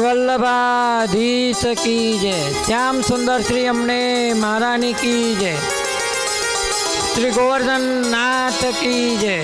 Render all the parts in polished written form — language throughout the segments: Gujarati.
વલ્લભાધીશ કી જય, શ્યામ સુંદર શ્રી અમને મહારાણી કી જય, શ્રી ગોવર્ધન નાથ કી જય।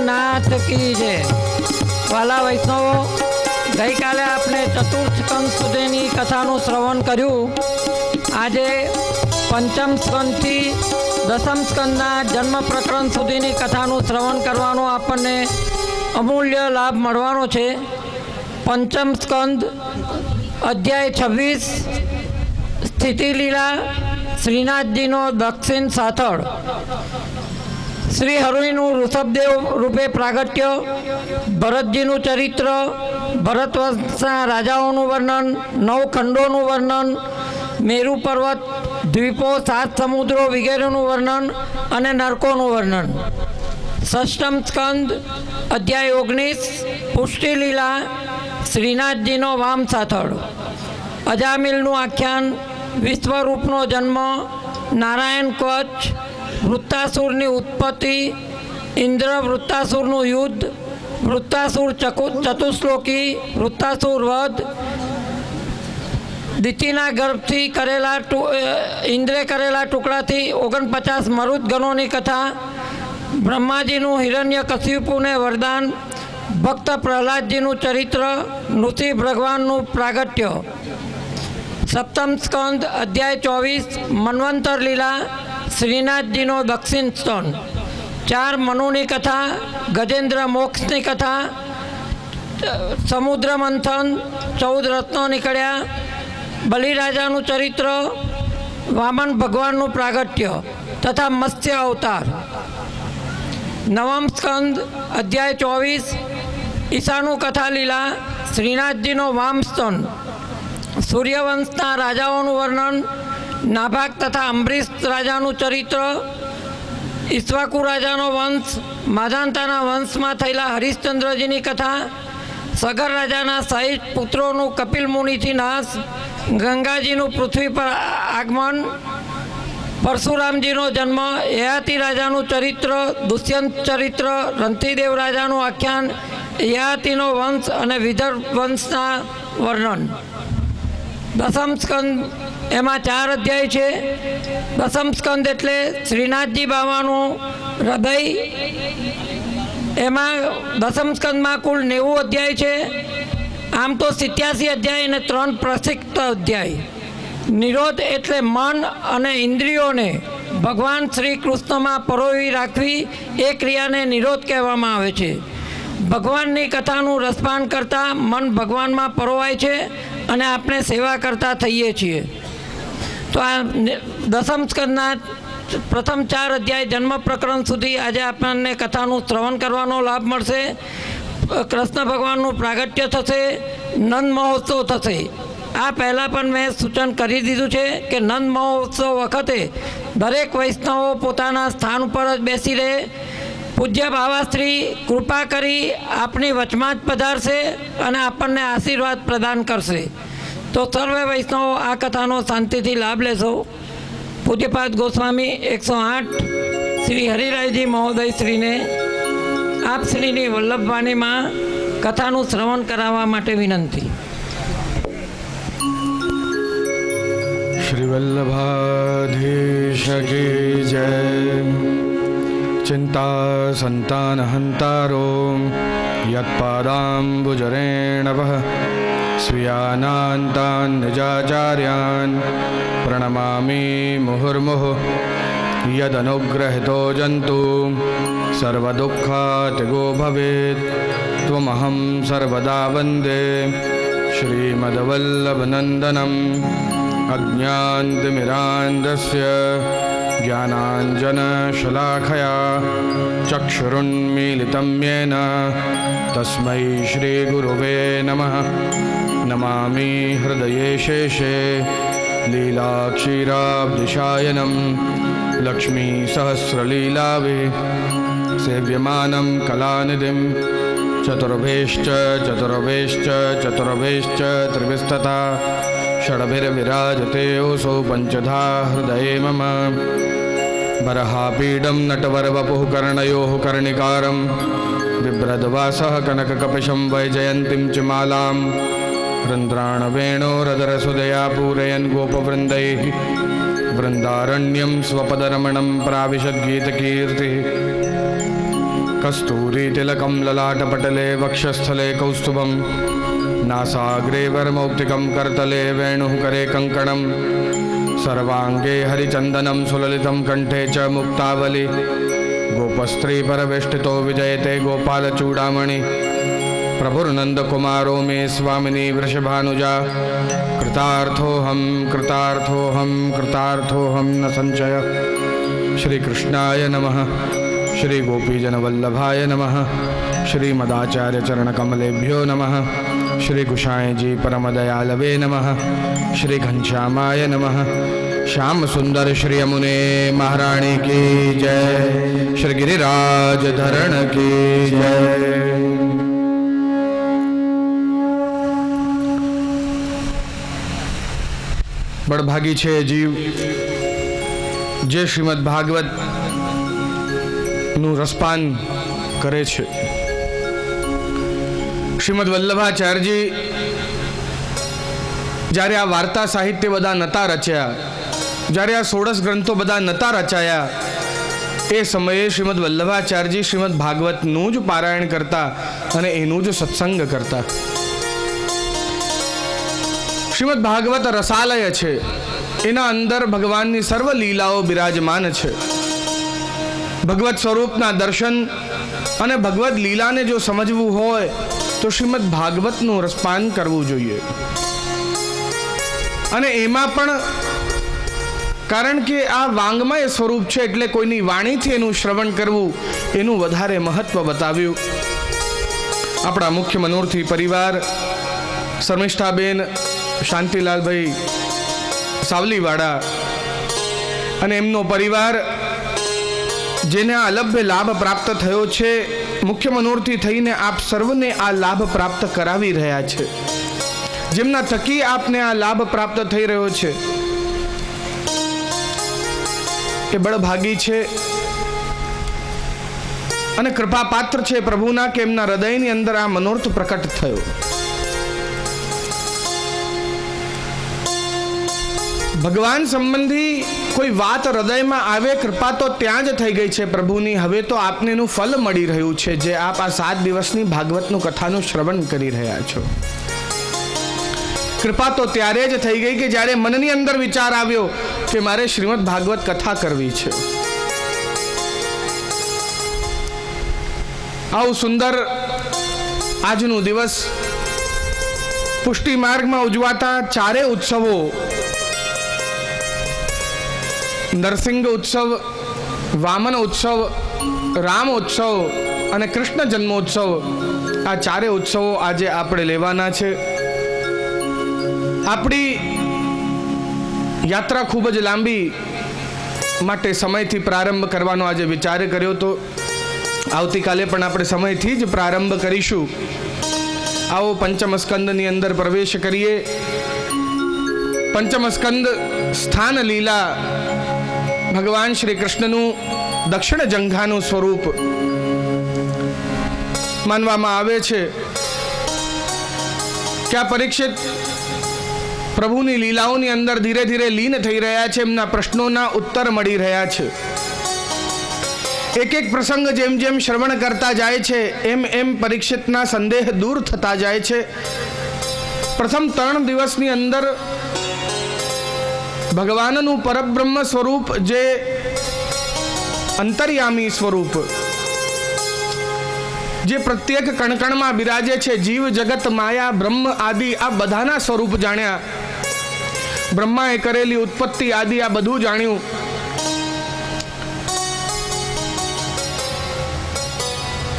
નાથ કી જય। વાલા વૈષ્ણવો, ગઈકાલે આપણે ચતુર્થ સ્કંદ સુધીની કથાનું શ્રવણ કર્યું। આજે પંચમ સ્કંદથી દસમ સ્કંદના જન્મ પ્રકરણ સુધીની કથાનું શ્રવણ કરવાનો આપણને અમૂલ્ય લાભ મળવાનો છે। પંચમ સ્કંદ અધ્યાય 26 સ્થિતિ લીલા શ્રીનાથજીનો દક્ષિણ સાથળ। શ્રી હરિનું ઋષભદેવ રૂપે પ્રાગટ્ય, ભરતજીનું ચરિત્ર, ભરતવંશના રાજાઓનું વર્ણન, 9 ખંડોનું વર્ણન, મેરુ પર્વત, દ્વીપો, 7 સમુદ્રો વગેરેનું વર્ણન અને નરકોનું વર્ણન। ષષ્ઠમ સ્કંદ અધ્યાય 19 પુષ્ટિ લીલા શ્રીનાથજીનો વામ સાથળ। અજામિલનું આખ્યાન, વિશ્વરૂપનો જન્મ, નારાયણ કવચ, વૃત્તાસુરની ઉત્પત્તિ, ઇન્દ્ર વૃત્તાસુરનું યુદ્ધ, વૃત્તાસુર ચતુશ્લોકી, વૃત્તાસુર વધ, દિતિના ગર્ભથી ઇન્દ્રે કરેલા ટુકડાથી 49 મરુત ગણોની કથા, બ્રહ્માજીનું હિરણ્યકશિપુને વરદાન, ભક્ત પ્રહલાદજીનું ચરિત્ર, નૃસિંહ ભગવાનનું પ્રાગટ્ય। સપ્તમ સ્કંદ અધ્યાય 24 મન્વંતર લીલા શ્રીનાથજીનો દક્ષિણ સ્તન। 4 મનુની કથા, ગજેન્દ્ર મોક્ષની કથા, સમુદ્ર મંથન, 14 રત્નો નીકળ્યા, બલિરાજાનું ચરિત્ર, વામન ભગવાનનું પ્રાગટ્ય તથા મત્સ્ય અવતાર। નવમ સ્કંદ અધ્યાય 24 ઈશાનું કથા લીલા શ્રીનાથજીનો વામ સ્તન। સૂર્યવંશના રાજાઓનું વર્ણન, નાભાગ તથા અંબરીશ રાજાનું ચરિત્ર, ઈક્ષ્વાકુ રાજાનો વંશ, માધાંતાના વંશમાં થયેલા હરિશ્ચંદ્રજીની કથા, સગર રાજાના 60 પુત્રોનું કપિલ મુનિથી નાશ, ગંગાજીનું પૃથ્વી પર આગમન, પરશુરામજીનો જન્મ, યયાતિ રાજાનું ચરિત્ર, દુષ્યંત ચરિત્ર, રંતિદેવ રાજાનું આખ્યાન, યયાતિનો વંશ અને વિદર્ભ વંશના વર્ણન। દસમ સ્કંદ એમાં 4 અધ્યાય છે। દસમ સ્કંદ એટલે શ્રીનાથજી બાવાનું હૃદય। એમાં દસમ સ્કંદમાં કુલ 90 અધ્યાય છે। આમ તો 87 અધ્યાય અને 3 પ્રસિક્ત અધ્યાય। નિરોધ એટલે મન અને ઇન્દ્રિયોને ભગવાન શ્રી કૃષ્ણમાં પરોવી રાખવી, એ ક્રિયાને નિરોધ કહેવામાં આવે છે। ભગવાનની કથાનું રસપાન કરતાં મન ભગવાનમાં પરોવાય છે અને આપણે સેવા કરતા થઈએ છીએ। તો આ દસમ સ્કંદના પ્રથમ 4 અધ્યાય જન્મ પ્રકરણ સુધી આજે આપણને કથાનું શ્રવણ કરવાનો લાભ મળશે। કૃષ્ણ ભગવાનનું પ્રાગટ્ય થશે, નંદ મહોત્સવ થશે। આ પહેલાં પણ મેં સૂચન કરી દીધું છે કે નંદ મહોત્સવ વખતે દરેક વૈષ્ણવો પોતાના સ્થાન ઉપર જ બેસી રહે। પૂજ્ય બાવાશ્રી કૃપા કરી આપની વચમાં જ પધારશે અને આપણને આશીર્વાદ પ્રદાન કરશે। તો સર્વે વૈષ્ણવો આ કથાનો શાંતિથી લાભ લેશો। પૂજ્યપાદ ગોસ્વામી 108 શ્રી હરિરાયજી મહોદય શ્રીને આપ શ્રીની વલ્લભવાણીમાં કથાનું શ્રવણ કરાવવા માટે વિનંતી। श्री वल्लभाधीश की जय। चिंता संतान हंतारो यत्पादाम्बुजरेणवः स्वीयानान्तान् निजाचार्यान् प्रणमामि मुहुर्मुहुः। यदनुग्रहितो जन्तु सर्वदुःखातिगो भवेत् त्वमहं सर्वदा वन्दे श्रीमद्वल्लभनन्दनम्। अज्ञानतिमिरान्धस्य ज्ञानाञ्जनशलाखया चक्षुरुन्मीलितं येन तस्मै श्रीगुरुवे नमः। नमामि हृदये शेषे लीलाक्षीराब्धिशायनं लक्ष्मीसहस्रलीलावे सेव्यमानं कलानिधिं चतुर्भेश्च चतुर्भेश्च चतुर्भेश्च त्रिभिस्तथा षड्भिर्विराजते ओसौ पञ्चधा हृदये मम। बर्हापीडं नटवरवपुः कर्णयोः कर्णिकारं बिभ्रद्वासः कनककपिशं वैजयन्तीं च मालां रन्ध्राणवेणोरदरसुदया पूरयन् गोपवृन्दैः वृन्दारण्यं स्वपदरमणं प्राविशद्गीतकीर्तिः। कस्तूरीतिलकं ललाटपटले वक्षस्थले कौस्तुभं नासाग्रे वरमौक्तिकं करतले वेणुः करे कङ्कणं सर्वाङ्गे हरिचन्दनं सुललितं कण्ठे च मुक्तावली गोपस्त्रीपरवेष्टितो विजयते गोपालचूडामणि प्रभुर्नन्दकुमारो मे स्वामिनी वृषभानुजा कृतार्थोऽहं कृतार्थोऽहं कृतार्थोऽहं न संशय। श्रीकृष्णाय नमः। श्रीगोपीजनवल्लभाय नमः। श्रीमदाचार्यचरणकमलेभ्यो नमः। श्रीगुसाईजी परमदयालवे नमः। श्रीघनश्यामाय नमः। श्याम सुंदर श्री यमुने महारानी की जय। श्री गिरिराज धरण की जय। बड़भागी छे जीव जे श्रीमद भागवत નું રસપાન કરે છે। શ્રીમદ વલ્લભાચાર્યજી જ્યારે આ વાર્તા સાહિત્ય બધા નતા રચ્યા, જ્યારે આ 16 ગ્રંથો બધા નતા રચાયા, એ સમયે શ્રીમદ વલ્લભાચાર્યજી શ્રીમદ ભાગવતનું જ પારાયણ કરતા અને એનું જ સત્સંગ કરતા। શ્રીમદ ભાગવત રસાલય છે, એના અંદર ભગવાનની સર્વ લીલાઓ બિરાજમાન છે। ભગવત સ્વરૂપના દર્શન અને ભગવત લીલાને જો સમજવું હોય તો શ્રીમદ ભાગવતનું રસપાન કરવું જોઈએ। અને એમાં પણ કારણ કે આ વાંગમય સ્વરૂપ છે એટલે કોઈની વાણીથી એનું શ્રવણ કરવું એનું વધારે મહત્વ બતાવ્યું। આપણા મુખ્ય મનોરથી પરિવાર શર્મિષ્ઠાબેન શાંતિલાલભાઈ સાવલીવાળા અને એમનો પરિવાર જેને આ અલભ્ય લાભ પ્રાપ્ત થયો છે, મુખ્ય મનોરથી થઈને આપ સર્વને આ લાભ પ્રાપ્ત કરાવી રહ્યા છે। જેમના થકી આપને આ લાભ પ્રાપ્ત થઈ રહ્યો છે એ બળભાગી છે અને કૃપા પાત્ર છે પ્રભુના કે એમના હૃદયની અંદર આ મનોર્થ પ્રકટ થયો। ભગવાન સંબંધી કોઈ વાત હૃદયમાં આવે, કૃપા તો ત્યાં જ થઈ ગઈ છે પ્રભુની। હવે તો આપને એનું ફલ મળી રહ્યું છે જે આપ આ 7 દિવસની ભાગવતનું કથાનું શ્રવણ કરી રહ્યા છો। કૃપા તો ત્યારે જ થઈ ગઈ કે જ્યારે મનની અંદર વિચાર આવ્યો કે મારે શ્રીમદ ભાગવત કથા કરવી છે। આવું સુંદર આજનું દિવસ પુષ્ટિ માર્ગમાં ઉજવાતા 4 ઉત્સવો, નરસિંહ ઉત્સવ, વામન ઉત્સવ, રામ ઉત્સવ અને કૃષ્ણ જન્મોત્સવ, આ 4 ઉત્સવો આજે આપણે લેવાના છે। આપણી યાત્રા ખૂબ જ લાંબી માટે સમયથી પ્રારંભ કરવાનો આજે વિચાર કર્યો તો આવતીકાલે પણ આપણે સમયથી જ પ્રારંભ કરીશું। આવો પંચમ સ્કંદની અંદર પ્રવેશ કરીએ। પંચમ સ્કંદ સ્થાન લીલા ભગવાન શ્રી કૃષ્ણનું દક્ષિણ જંઘાનું સ્વરૂપ માનવામાં આવે છે કે આ પરીક્ષિત પ્રભુની લીલાઓની અંદર ધીરે ધીરે લીન થઈ રહ્યા છે। એમના પ્રશ્નોના ઉત્તર મળી રહ્યા છે। એક એક પ્રસંગ જેમ જેમ શ્રવણ કરતા જાય છે એમ એમ પરીક્ષિતના સંદેહ દૂર થતા જાય છે। પ્રથમ 3 દિવસની અંદર ભગવાનનું પરબ્રહ્મ સ્વરૂપ જે અંતર્યામી સ્વરૂપ જે પ્રત્યેક કણકણમાં બિરાજે છે, જીવ જગત માયા બ્રહ્મ આદિ આ બધાના સ્વરૂપ જાણ્યા। બ્રહ્માએ કરેલી ઉત્પત્તિ આદિ આ બધું જાણ્યું।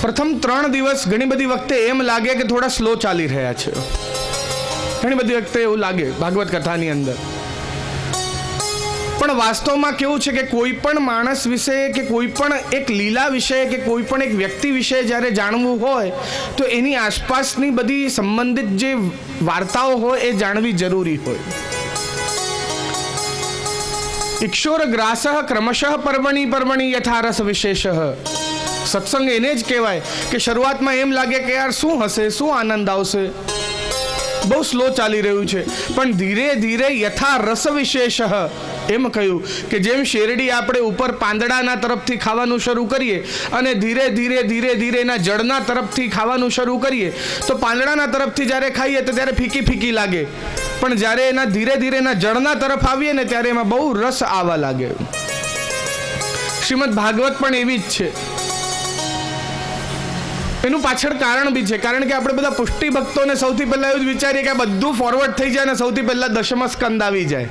પ્રથમ 3 દિવસ ઘણી બધી વખતે એમ લાગે કે થોડા સ્લો ચાલી રહ્યા છે. ઘણી બધી વખતે એવું લાગે ભાગવત કથાની અંદર. પણ વાસ્તવમાં કેવું છે કે કોઈ પણ માણસ વિશે કે કોઈ પણ એક લીલા વિશે કે કોઈ પણ એક વ્યક્તિ વિશે જ્યારે જાણવું હોય તો એની આસપાસની બધી સંબંધિત જે વાર્તાઓ હોય એ જાણવી જરૂરી હોય. ઇક્ષોર ગ્રાસઃ ક્રમશઃ પર્વણી પર્વણી યથારસ વિશેષ. સત્સંગ એને જ કહેવાય કે શરૂઆતમાં એમ લાગે કે યાર શું હશે, શું આનંદ આવશે, બહુ સ્લો ચાલી રહ્યું છે, પણ ધીરે ધીરે યથા રસ વિશેષ એમ કહ્યું કે જેમ શેરડી આપણે ઉપર પાંદડાના તરફથી ખાવાનું શરૂ કરીએ અને ધીરે ધીરે ધીરે ધીરે એના જળના તરફથી ખાવાનું શરૂ કરીએ તો પાંદડાના તરફથી જ્યારે ખાઈએ તો ત્યારે ફીકી ફીકી લાગે, પણ જ્યારે એના ધીરે ધીરે એના જળના તરફ આવીએ ને ત્યારે એમાં બહુ રસ આવવા લાગે. શ્રીમદ ભાગવત પણ એવી જ છે. એનું પાછળ કારણ બી છે, કારણ કે આપણે બધા પુષ્ટિ ભક્તોને સૌથી પહેલા એવું જ વિચારીએ કે આ બધું ફોરવર્ડ થઈ જાય અને સૌથી પહેલા દશમ સ્કંદ આવી જાય.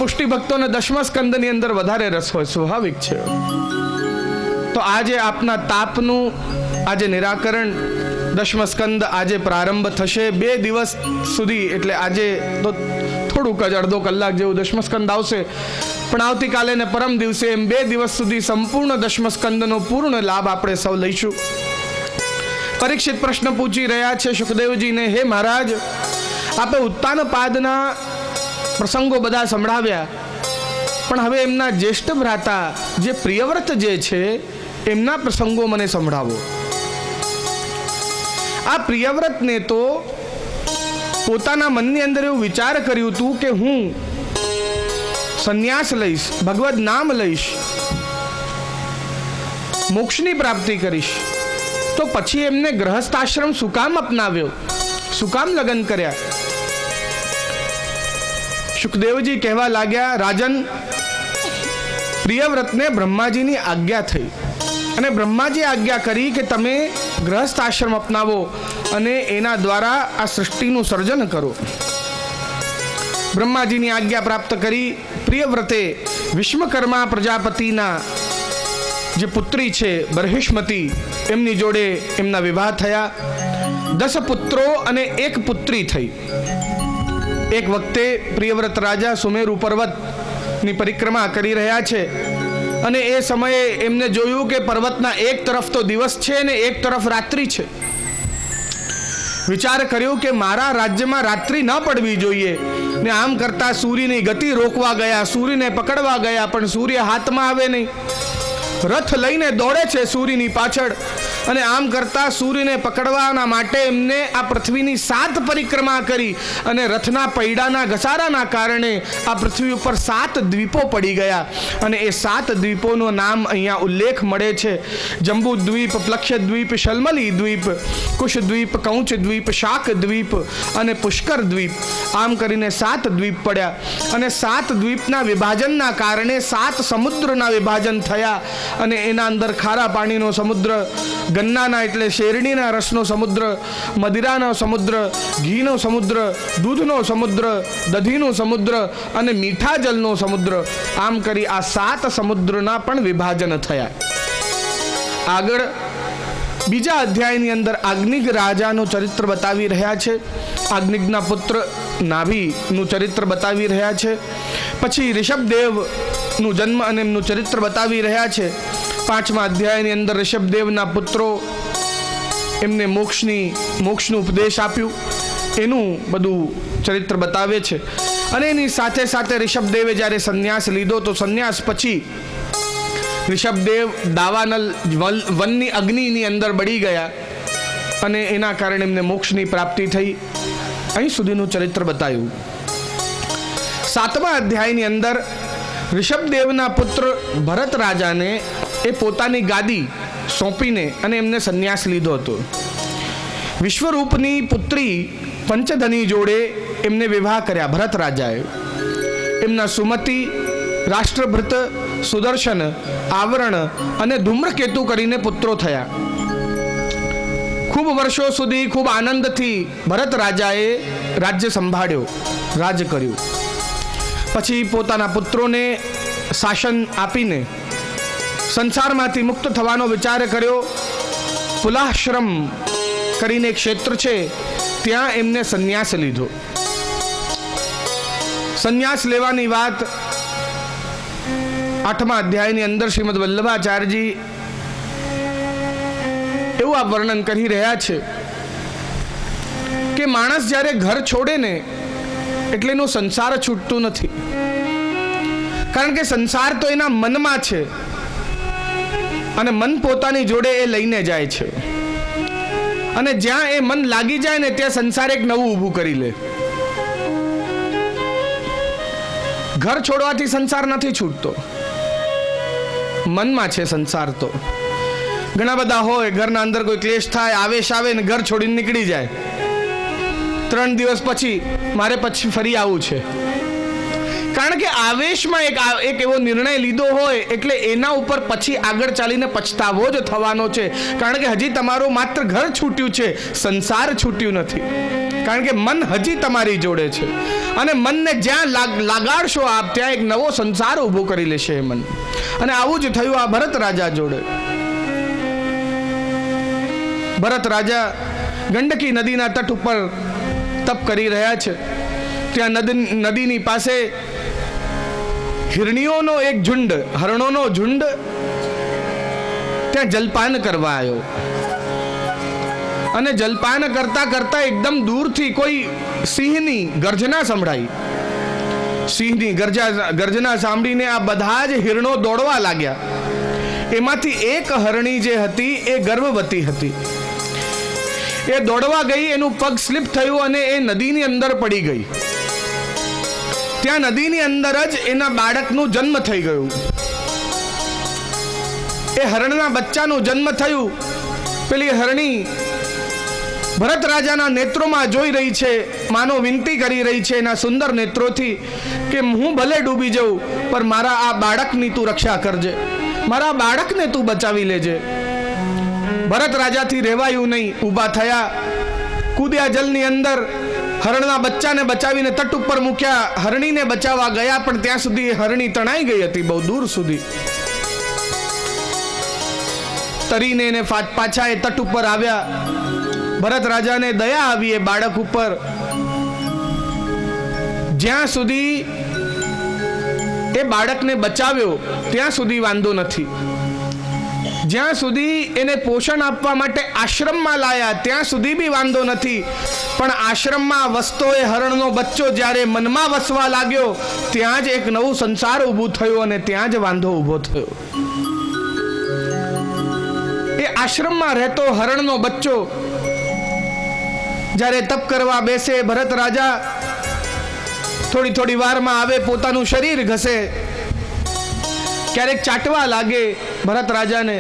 પુષ્ટિ ભક્તોને દશમ સ્કંદની અંદર વધારે રસ હોય, સ્વાભાવિક છે. તો આજે આપના તાપનું આજે નિરાકરણ દશમ સ્કંદ આજે પ્રારંભ થશે. 2 દિવસ સુધી, એટલે આજે તો થોડુંક જ અડધો કલાક જેવું દશમ સ્કંદ આવશે, પણ આવતીકાલે ને પરમ દિવસે એમ 2 દિવસ સુધી સંપૂર્ણ દશમ સ્કંદનો પૂર્ણ લાભ આપણે સૌ લઈશું. પરીક્ષિત પ્રશ્ન પૂછી રહ્યા છે સુખદેવજીને, હે મહારાજ, આપે ઉત્તાનપાદના પ્રસંગો બધા સંભળાવ્યા, પણ હવે એમના જ્યેષ્ઠ ભ્રાતા જે પ્રિયવ્રત જે છે એમના પ્રસંગો મને સંભળાવો. આ પ્રિયવ્રતને તો પોતાના મનની અંદર એવું વિચાર કર્યું હતું કે હું સંન્યાસ લઈશ, ભગવદ નામ લઈશ, મોક્ષની પ્રાપ્તિ કરીશ, તો પછી એમને ગ્રહસ્થાશ્રમ શું કામ અપનાવ્યો, શું કામ લગ્ન કર્યા? સુખદેવજી કહેવા લાગ્યા, રાજન, પ્રિયવ્રતને બ્રહ્માજીની આજ્ઞા થઈ અને બ્રહ્માજી આજ્ઞા કરી કે તમે ગ્રહસ્થ આશ્રમ અપનાવો અને એના દ્વારા આ સૃષ્ટિનું સર્જન કરો. બ્રહ્માજીની આજ્ઞા પ્રાપ્ત કરી પ્રિયવ્રતે વિશ્વકર્મા પ્રજાપતિના જે પુત્રી છે બર્હિષ્મતી, એમની જોડે એમના વિવાહ થયા. 10 પુત્રો અને 1 પુત્રી થઈ. એક વખતે પ્રિયવ્રત રાજા સુમેરુ પર્વતની પરિક્રમા કરી રહ્યા છે અને એ સમયે એમને જોયું કે પર્વતના એક તરફ તો દિવસ છે ને એક તરફ રાત્રિ છે. વિચાર કર્યો કે મારા રાજ્યમાં રાત્રિ ન પડવી જોઈએ ને આમ કરતા સૂર્યની ગતિ રોકવા ગયા, સૂર્યને પકડવા ગયા, પણ સૂર્ય હાથમાં આવે નહીં. રથ લઈને દોડે છે સૂર્યની પાછળ અને આમ કરતા સૂર્યને પકડવાના માટે એમને આ પૃથ્વીની 7 પરિક્રમા કરી અને રથના પૈડાના ઘસારાના કારણે આ પૃથ્વી ઉપર 7 દ્વીપો પડી ગયા અને એ 7 દ્વીપોનું નામ અહીંયા ઉલ્લેખ મળે છે. જંબુ દ્વીપ, પ્લક્ષ્ય દ્વીપ, શલ્મલી દ્વીપ, કુશ દ્વીપ, કૌંચ દ્વીપ, શાક દ્વીપ અને પુષ્કર દ્વીપ. આમ કરીને 7 દ્વીપ પડ્યા અને 7 દ્વીપના વિભાજનના કારણે 7 સમુદ્રના વિભાજન થયા અને એના અંદર ખારા પાણીનો સમુદ્ર, ગન્નાના એટલે શેરડીના રસનો સમુદ્ર, મદિરાનો સમુદ્ર, ઘીનો સમુદ્ર, દૂધનો સમુદ્ર, દધીનો સમુદ્ર અને મીઠા જલનો સમુદ્ર. આમ કરી આ 7 સમુદ્રના પણ વિભાજન થયા. આગળ બીજા અધ્યાયની અંદર આગનિગ રાજાનું ચરિત્ર બતાવી રહ્યા છે. આગનિગના પુત્ર નાભીનું ચરિત્ર બતાવી રહ્યા છે. પછી ઋષભદેવનું જન્મ અને એમનું ચરિત્ર બતાવી રહ્યા છે. 5મા અધ્યાયની અંદર ઋષભદેવના પુત્રો એમને મોક્ષનું ઉપદેશ આપ્યું, એનું બધું ચરિત્ર બતાવે છે. અને એની સાથે સાથે ઋષભદેવે જ્યારે સંન્યાસ લીધો તો સંન્યાસ પછી ઋષભદેવ દાવાનલ વનની અગ્નિની અંદર બળી ગયા અને એના કારણે એમને મોક્ષની પ્રાપ્તિ થઈ. અહીં સુધીનું ચરિત્ર બતાવ્યું. 7મા અધ્યાયની અંદર ઋષભદેવના પુત્ર ભરત રાજાને એ પોતાની ગાદી સોંપીને અને એમને સંન્યાસ લીધો હતો. વિશ્વરૂપની પુત્રી પંચધની જોડે એમને વિવાહ કર્યા ભરત રાજાએ. એમના સુમતિ, રાષ્ટ્રભૃત, સુદર્શન, આવરણ અને ધૂમ્રકેતુ કરીને પુત્રો થયા. ખૂબ વર્ષો સુધી ખૂબ આનંદથી ભરત રાજાએ રાજ્ય સંભાળ્યો, રાજ કર્યું. પછી પોતાના પુત્રોને શાસન આપીને સંસારમાંથી મુક્ત થવાનો વિચાર કર્યો. પુલાશ્રમ કરીને એક ક્ષેત્ર છે, ત્યાં એમને સંન્યાસ લીધો. સંન્યાસ લેવાની વાત 8મા અધ્યાયની અંદર શ્રીમદ વલ્લભાચાર્યજી એવું આ વર્ણન કરી રહ્યા છે કે માણસ જ્યારે ઘર છોડે ને એટલે એનું સંસાર છૂટતું નથી. કારણ કે સંસાર તો એના મનમાં છે અને મન પોતાની જોડે એ લઈને જાય છે. અને જ્યાં એ મન લાગી જાય ને ત્યાં સંસાર એક નવું ઊભું કરી લે. ઘર છોડવાથી સંસાર નથી છૂટતો, મનમાં છે સંસાર. તો ઘણા બધા હોય, ઘરના અંદર કોઈ ક્લેશ થાય, આવેશ આવે ને ઘર છોડીને નીકળી જાય. 3 દિવસ પછી મારે પછી ફરી આવવું છે. કારણ કે આવેશમાં એક એવો નિર્ણય લીધો હોય એટલે એના ઉપર પછી આગળ ચાલીને પછતાવો જ થવાનો છે. કારણ કે હજી તમારું માત્ર ઘર છૂટ્યું છે, સંસાર છૂટ્યું નથી. કારણ કે મન હજી તમારી જોડે છે અને મનને જ્યાં લાગાડશો આપ ત્યાં એક નવો સંસાર ઊભો કરી લેશે એ મન. અને આવું જ થયું આ ભરત રાજા જોડે. ભરત રાજા ગંડકી નદીના તટ ઉપર તપ કરી રહ્યા છે. ત્યાં નદીની પાસે હિરણીઓનો એક ઝુંડ, હરણોનો ઝુંડ ત્યાં જલપાન કરવા આવ્યો. અને જલપાન કરતા કરતા એકદમ દૂરથી કોઈ સિંહની ગર્જના સંભળાઈ. સિંહની ગર્જના સાંભળીને આ બધા જ હિરણો દોડવા લાગ્યા. એમાંથી એક હરણી જે હતી એ ગર્ભવતી હતી. એ દોડવા ગઈ, એનું પગ સ્લીપ થયું અને એ નદીની અંદર પડી ગઈ. ત્યાં નદીની અંદર જ એના બાળકનું જન્મ થઈ ગયું. એ હરણના બચ્ચાનું જન્મ થયું. પેલી હરણી ભરત રાજાના નેત્રોમાં જોઈ રહી છે, માનો વિનંતી કરી રહી છે એના સુંદર નેત્રોથી કે હું ભલે ડૂબી જાઉં પણ મારા આ બાળકની તું રક્ષા કરજે, મારા બાળકને તું બચાવી લેજે. ભરત રાજાથી રહેવાયું નહીં. ઊભા થયા, કૂદ્યા જલની અંદર, હરણના બચ્ચાને બચાવીને તટ ઉપર મૂક્યા. હરણીને બચાવવા ગયા પણ ત્યાં સુધી હરણી તણાઈ ગઈ હતી, બહુ દૂર સુધી. તરીને એને પાછા એ તટ ઉપર આવ્યા. ભરત રાજાને દયા આવી એ બાળક ઉપર. જ્યાં સુધી એ બાળકને બચાવ્યો ત્યાં સુધી વાંધો નથી. જ્યાં સુધી એને પોષણ આપવા માટે આશ્રમમાં લાયા ત્યાં સુધી બી વાંધો નથી. પણ આશ્રમમાં વસતો એ હરણનો બચ્ચો જ્યારે મનમાં વસવા લાગ્યો ત્યાં જ એક નવું સંસાર ઊભું થયું અને ત્યાં જ વાંધો ઊભો થયો. એ આશ્રમમાં રહેતો હરણનો બચ્ચો જ્યારે તપ કરવા બેસે, ભરત રાજા થોડી વારમાં આવે, પોતાનું શરીર ઘસે, ક્યારેક ચાટવા લાગે. ભરત રાજાને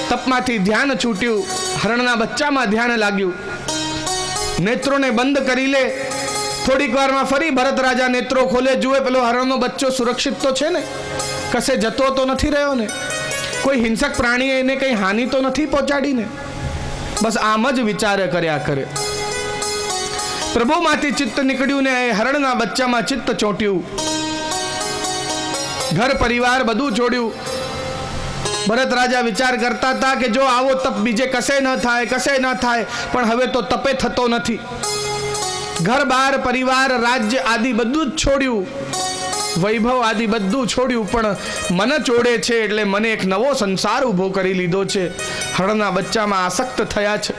તપમાંથી ધ્યાન છૂટ્યું, હરણના બચ્ચામાં ધ્યાન લાગ્યું. નેત્રોને બંધ કરી લે. થોડીક વારમાં ફરી ભરત રાજા નેત્રો ખોલે, જુએ પેલો હરણનો બચ્ચો સુરક્ષિત તો છે ને, કશે જતો તો નથી રહ્યો ને, કોઈ હિંસક પ્રાણીએ એને કંઈ હાનિ તો નથી પહોંચાડીને. બસ આમ જ વિચાર કર્યા કરે. પ્રભુમાંથી ચિત્ત નીકળ્યું ને એ હરણના બચ્ચામાં ચિત્ત ચોંટ્યું. ઘર પરિવાર બધું છોડ્યું. ભરત રાજા વિચાર કરતા હતા કે જો આવો તપ બીજે કશે ન થાય, પણ હવે તો તપે થતો નથી. ઘર બાર પરિવાર રાજ્ય આદિ બધું જ છોડ્યું, વૈભવ આદિ બધું છોડ્યું, પણ મન ચોડે છે એટલે મને એક નવો સંસાર ઊભો કરી લીધો છે. હરણના બચ્ચામાં આસક્ત થયા છે.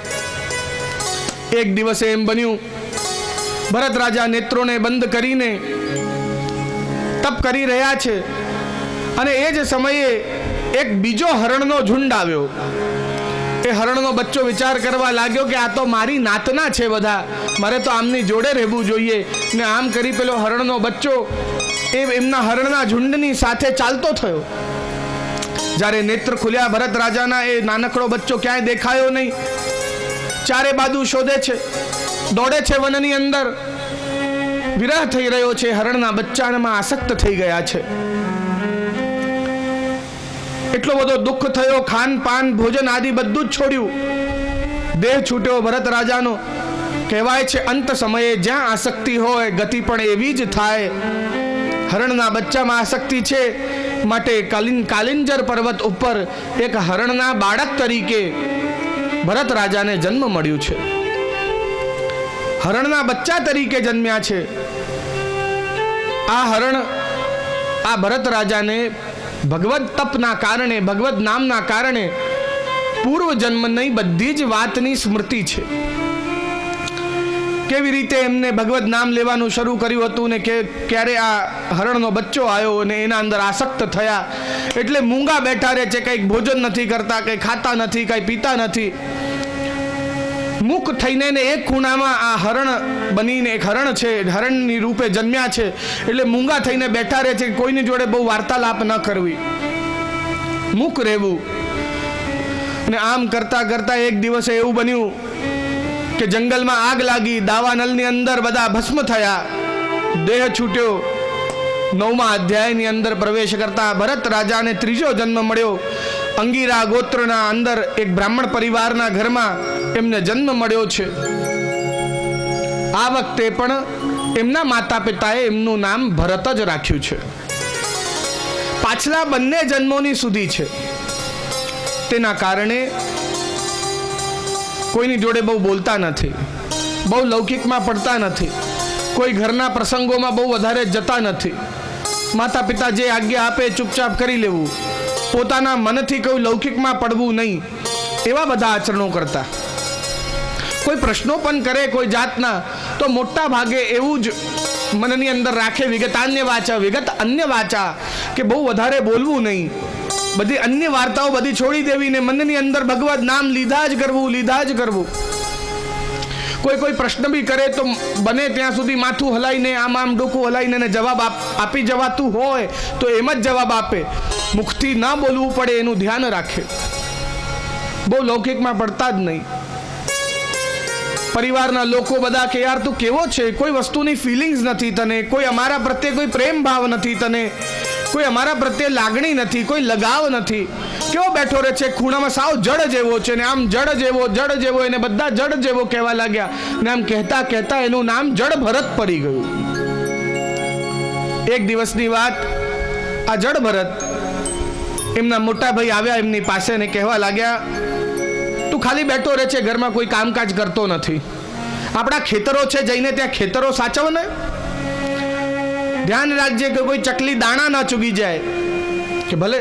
એક દિવસે એમ બન્યું, ભરત રાજા નેત્રોને બંધ કરીને તપ કરી રહ્યા છે અને એ જ સમયે એક બીજો હરણનો ઝુંડ આવ્યો. એ હરણનો બચ્ચો વિચાર કરવા લાગ્યો કે આ તો મારી નાતના છે બધા, મારે તો આમની જોડે રહેવું જોઈએ. ને આમ કરી પેલો હરણનો બચ્ચો એ એમના હરણના ઝુંડની સાથે ચાલતો થયો. જ્યારે નેત્ર ખુલ્યા ભરત રાજાના, એ નાનકડો બચ્ચો ક્યાંય દેખાયો નહીં. ચારે બાજુ શોધે છે, દોડે છે વનની અંદર. વિરહ થઈ રહ્યો છે, હરણના બચ્ચામાં આસક્ત થઈ ગયા છે. એટલો બધો દુઃખ થયો, ખાન પાન ભોજન આદિ બધું જ છોડ્યું. દેહ છૂટ્યો ભરત રાજાનો. કહેવાય છે અંત સમયે જ્યાં આસક્તિ હોય ગતિ પણ એવી જ થાય. હરણના બચ્ચામાં આસક્તિ છે માટે કાલિંજર પર્વત ઉપર એક હરણના બાળક તરીકે ભરત રાજાને જન્મ મળ્યું છે. હરણના બચ્ચા તરીકે જન્મ્યા છે. આ હરણ આ ભરત રાજાને ભગવદ તપના કારણે, ભગવદ નામના કારણે પૂર્વ જન્મની બધી જ વાતની સ્મૃતિ છે. કેવી રીતે એમને ભગવદ નામ લેવાનું શરૂ કર્યું હતું ને કે ક્યારે આ હરણનો બચ્ચો આવ્યો અને એના અંદર આસક્ત થયા એટલે મૂંગા બેઠા રહે છે, કંઈક ભોજન નથી કરતા, કંઈ ખાતા નથી, કંઈ પીતા નથી. મુખ થઈને ને એક ખૂણામાં આ હરણ બનીને, એક હરણ છે, હરણની રૂપે જન્મ્યા છે એટલે મૂંગા થઈને બેઠા રહે છે. કોઈની જોડે બહુ વાર્તાલાપ ન કરવી, મૂક રહેવું. અને આમ કરતા કરતા એક દિવસે એવું બન્યું કે જંગલમાં આગ લાગી, દાવાનલની અંદર બધા ભસ્મ થયા, દેહ છૂટ્યો. 9મા અધ્યાયની અંદર પ્રવેશ કરતા ભરત રાજાને ત્રીજો જન્મ મળ્યો. અંગીરા ગોત્રના અંદર એક બ્રાહ્મણ પરિવારના ઘરમાં એમને જન્મ મળ્યો છે. આ વખતે પણ એમના માતા પિતાએ એમનું નામ ભરત જ રાખ્યું છે. પાછલા બંને જન્મોની સુધી છે. તેના કારણે કોઈની જોડે બહુ બોલતા નથી, બહુ લૌકિકમાં પડતા નથી, કોઈ ઘરના પ્રસંગોમાં બહુ વધારે જતા નથી. માતા પિતા જે આજ્ઞા આપે ચૂપચાપ કરી લેવું, પોતાના મનથી કોઈ લૌકિકમાં પડવું નહીં, એવા બધા આચરણો કરતા. કોઈ પ્રશ્નો પણ કરે કોઈ જાતના તો મોટા ભાગે એવું જ મનની અંદર રાખે, વિગતાન્ય વાચા, વિગત અન્ય વાચા, કે બહુ વધારે બોલવું નહીં. બધી અન્ય વાર્તાઓ બધી છોડી દેવી ને મનની અંદર ભગવદ નામ લીધા જ કરવું, લીધા જ કરવું. કોઈ પ્રશ્ન બી કરે તો બને ત્યાં સુધી માથું હલાઈને, આમ ડોકું હલાઈને જવાબ આપી જવાતું હોય તો એમ જ જવાબ આપે. મુખથી ના બોલવું પડે એનું ધ્યાન રાખે. બહુ લૌકિકમાં પડતા જ નહીં. પરિવારના લોકો બધા કે યાર તું કેવો છે, કોઈ વસ્તુની ફિલિંગ્સ નથી તને, કોઈ અમારા પ્રત્યે કોઈ પ્રેમ ભાવ નથી તને, કોઈ અમારા પ્રત્યે લાગણી નથી, કોઈ લગાવ નથી. કેવો બેઠો રહે છે ખૂણામાં, સાવ જડ જેવો છે ને આમ જડ જેવો એને બધા જડ જેવો કહેવા લાગ્યા ને આમ કહેતા કહેતા એનું નામ જડ ભરત પડી ગયું. એક દિવસની વાત, આ જડ ભરત એમના મોટા ભાઈ આવ્યા એમની પાસે ને કહેવા લાગ્યા, તું ખાલી બેઠો રહે છે, ઘરમાં કોઈ કામકાજ કરતો નથી. આપણા ખેતરો છે, જઈને ત્યાં ખેતરો સાચવ ને, ધ્યાન રાખજે કે કોઈ ચકલી દાણા ના ચૂગી જાય. કે ભલે